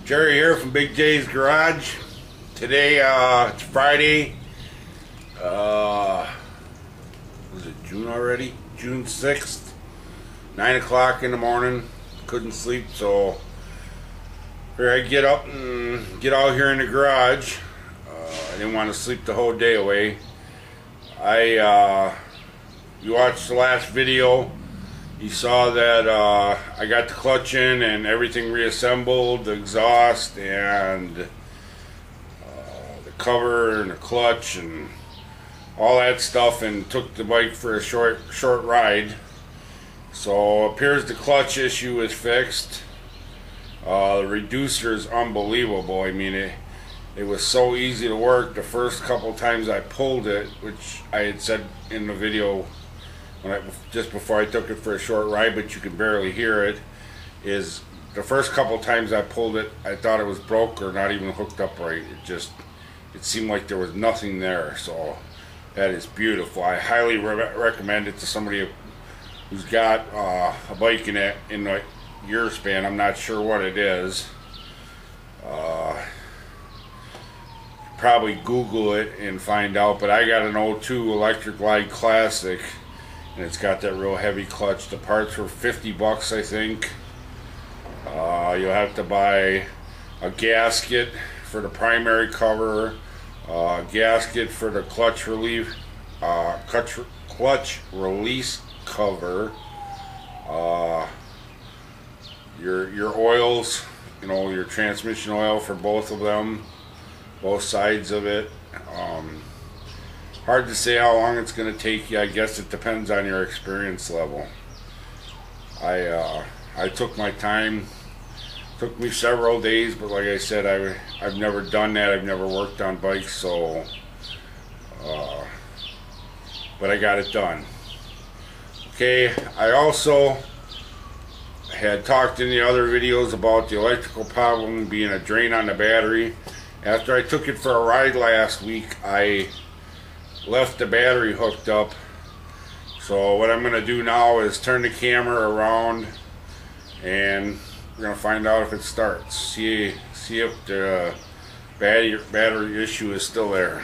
Jerry here from Big J's Garage. Today, it's Friday. Was it June already? June 6th. 9 o'clock in the morning. Couldn't sleep, so here I get up and get out here in the garage. I didn't want to sleep the whole day away. You watched the last video. You saw that I got the clutch in and everything reassembled, the exhaust and the cover and the clutch and all that stuff, and took the bike for a short ride. So it appears the clutch issue is fixed. The reducer is unbelievable. I mean, it was so easy to work the first couple times I pulled it, which I had said in the video just before I took it for a short ride, but you can barely hear it. Is the first couple times I pulled it, I thought it was broke or not even hooked up right. It seemed like there was nothing there. So that is beautiful. I highly recommend it to somebody who's got a bike in a year span. I'm not sure what it is. Probably Google it and find out, but I got an 02 Electra Glide Classic, and it's got that real heavy clutch. The parts were 50 bucks, I think. You'll have to buy a gasket for the primary cover, a gasket for the clutch release cover, your oils, your transmission oil for both of them, both sides of it. Hard to say how long it's going to take you. I guess it depends on your experience level. I took my time. Took me several days, but like I said, I've never done that. I've never worked on bikes, so but I got it done. Okay, I also had talked in the other videos about the electrical problem being a drain on the battery. After I took it for a ride last week, I left the battery hooked up. So what I'm going to do now is turn the camera around and we're going to find out if it starts. See if the battery issue is still there.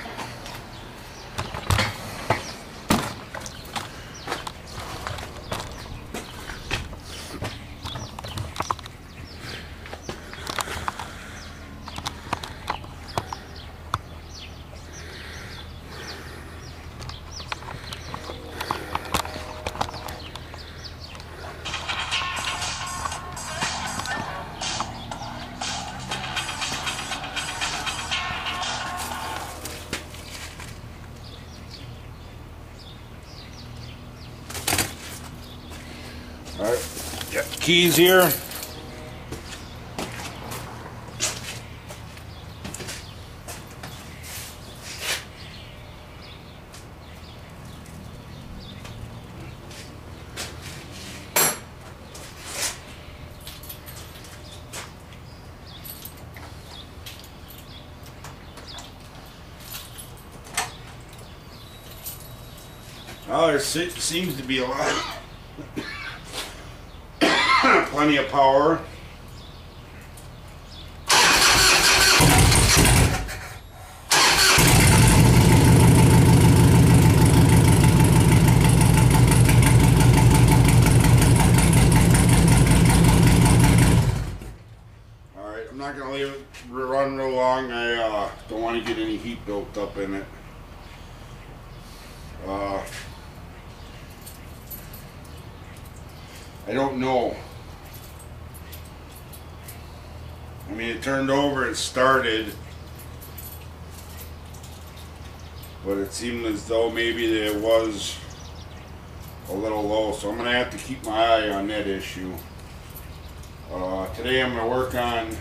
Alright, got the keys here. Well, there seems to be a lot. Plenty of power. Alright, I'm not going to leave it run real long. I don't want to get any heat built up in it. I don't know. I mean, it turned over, it started, but it seemed as though maybe it was a little low, so I'm going to have to keep my eye on that issue. Today I'm going to work on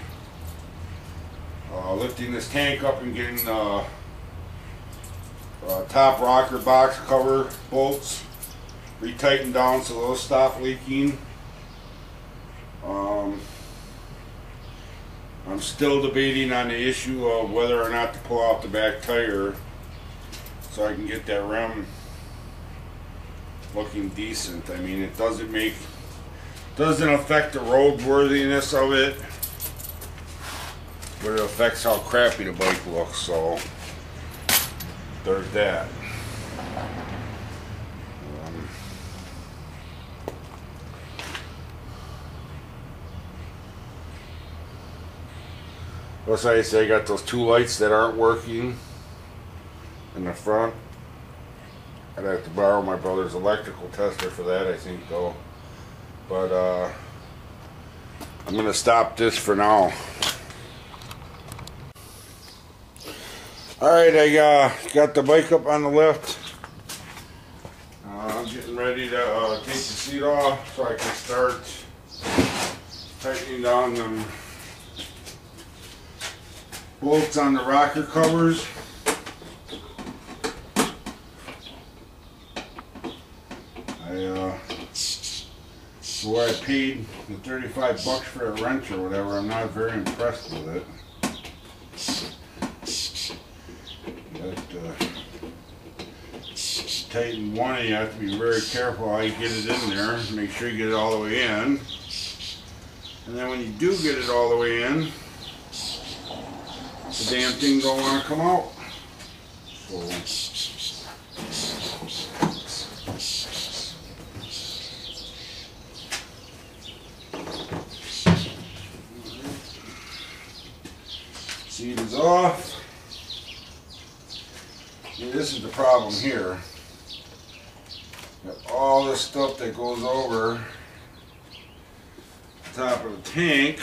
lifting this tank up and getting the top rocker box cover bolts retightened down so those stop leaking. I'm still debating on the issue of whether or not to pull out the back tire so I can get that rim looking decent. I mean, it doesn't affect the roadworthiness of it. but it affects how crappy the bike looks, so there's that. Plus, I say I got those two lights that aren't working in the front. I'd have to borrow my brother's electrical tester for that, I think, though. But I'm gonna stop this for now. Alright, I got the bike up on the lift. I'm getting ready to take the seat off so I can start tightening down them bolts on the rocker covers. So I paid the 35 bucks for a wrench or whatever. I'm not very impressed with it. But tighten one, you have to be very careful how you get it in there. Make sure you get it all the way in. And then when you do get it all the way in, the damn thing don't want to come out. So, seat is off. See, this is the problem here. Got all this stuff that goes over the top of the tank.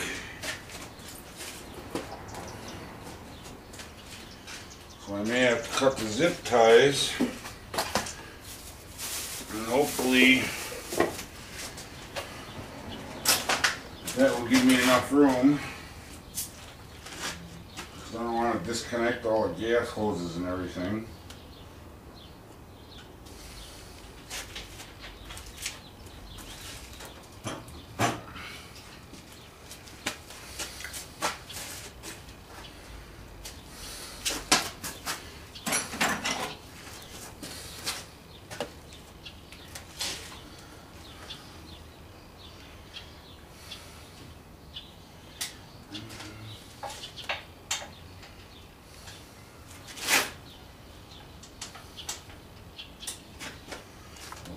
So I may have to cut the zip ties, and hopefully that will give me enough room. I don't want to disconnect all the gas hoses and everything.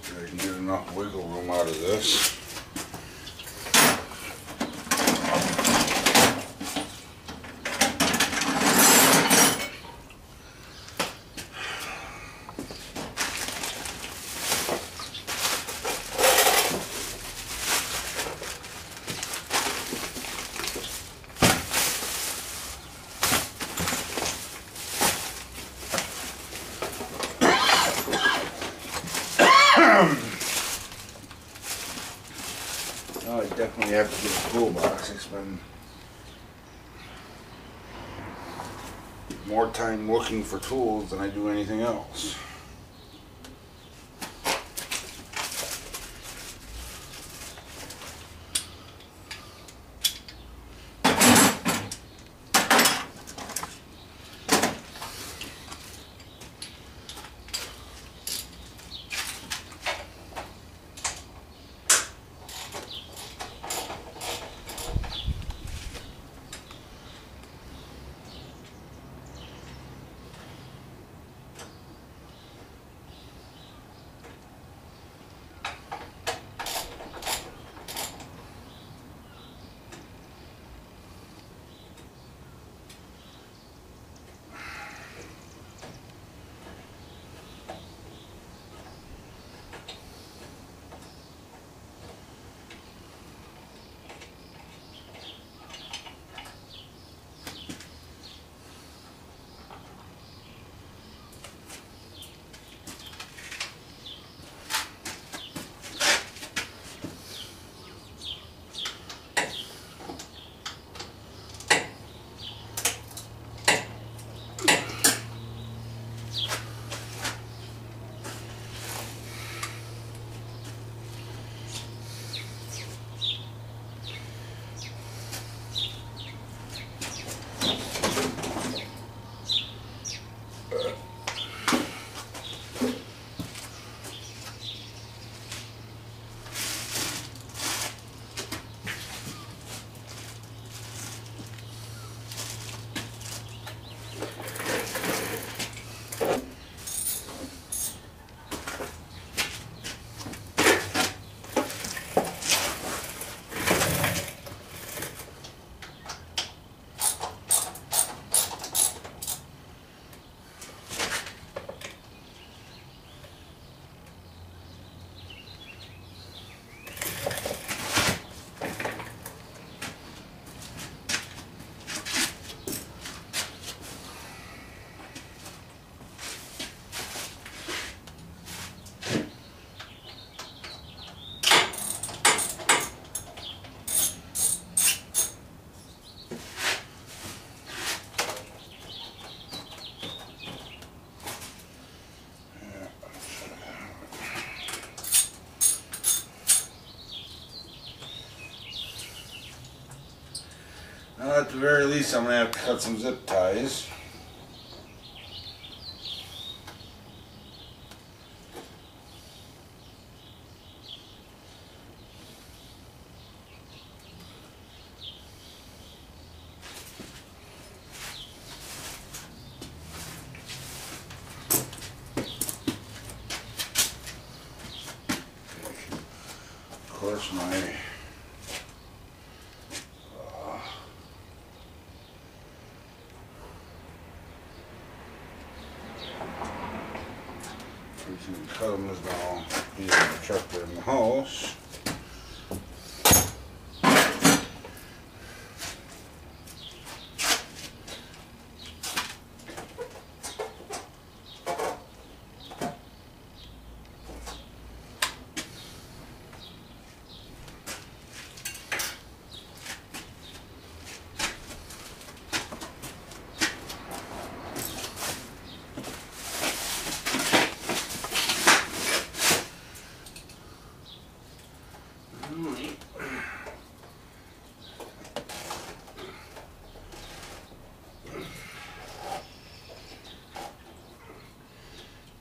I can get enough wiggle room out of this. Oh, I definitely have to get a toolbox. I spend more time looking for tools than I do anything else. Now at the very least I'm going to have to cut some zip ties. Of course my cut them as now using the tractor in the house.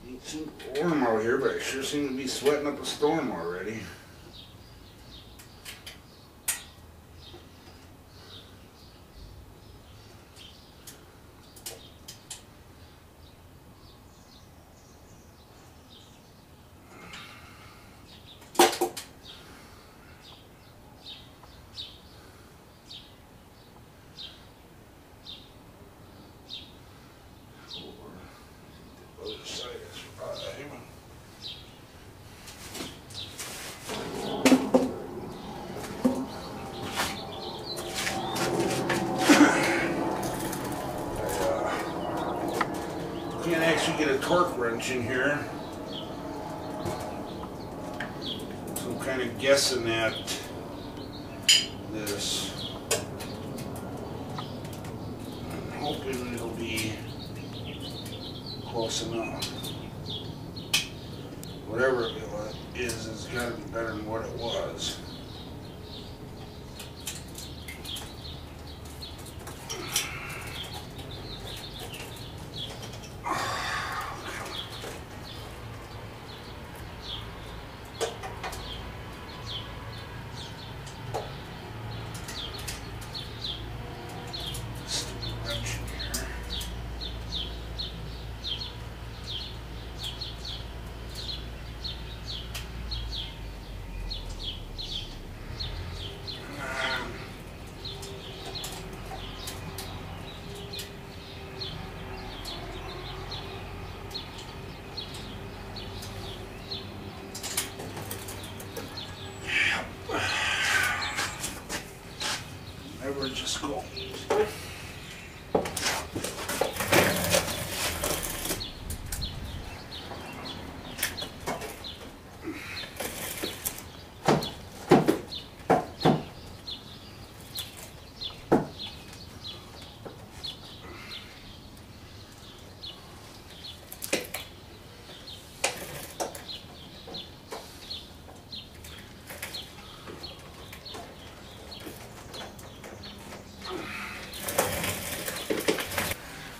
It's warm out here, but I sure seem to be sweating up a storm already. Can't actually get a torque wrench in here, so I'm kind of guessing at this. I'm hoping it'll be close enough. Whatever it is, it's got to be better than what it was. Never just go.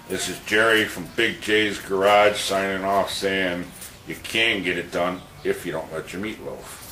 This is Jerry from Big J's Garage signing off saying you can get it done if you don't let your meat loaf.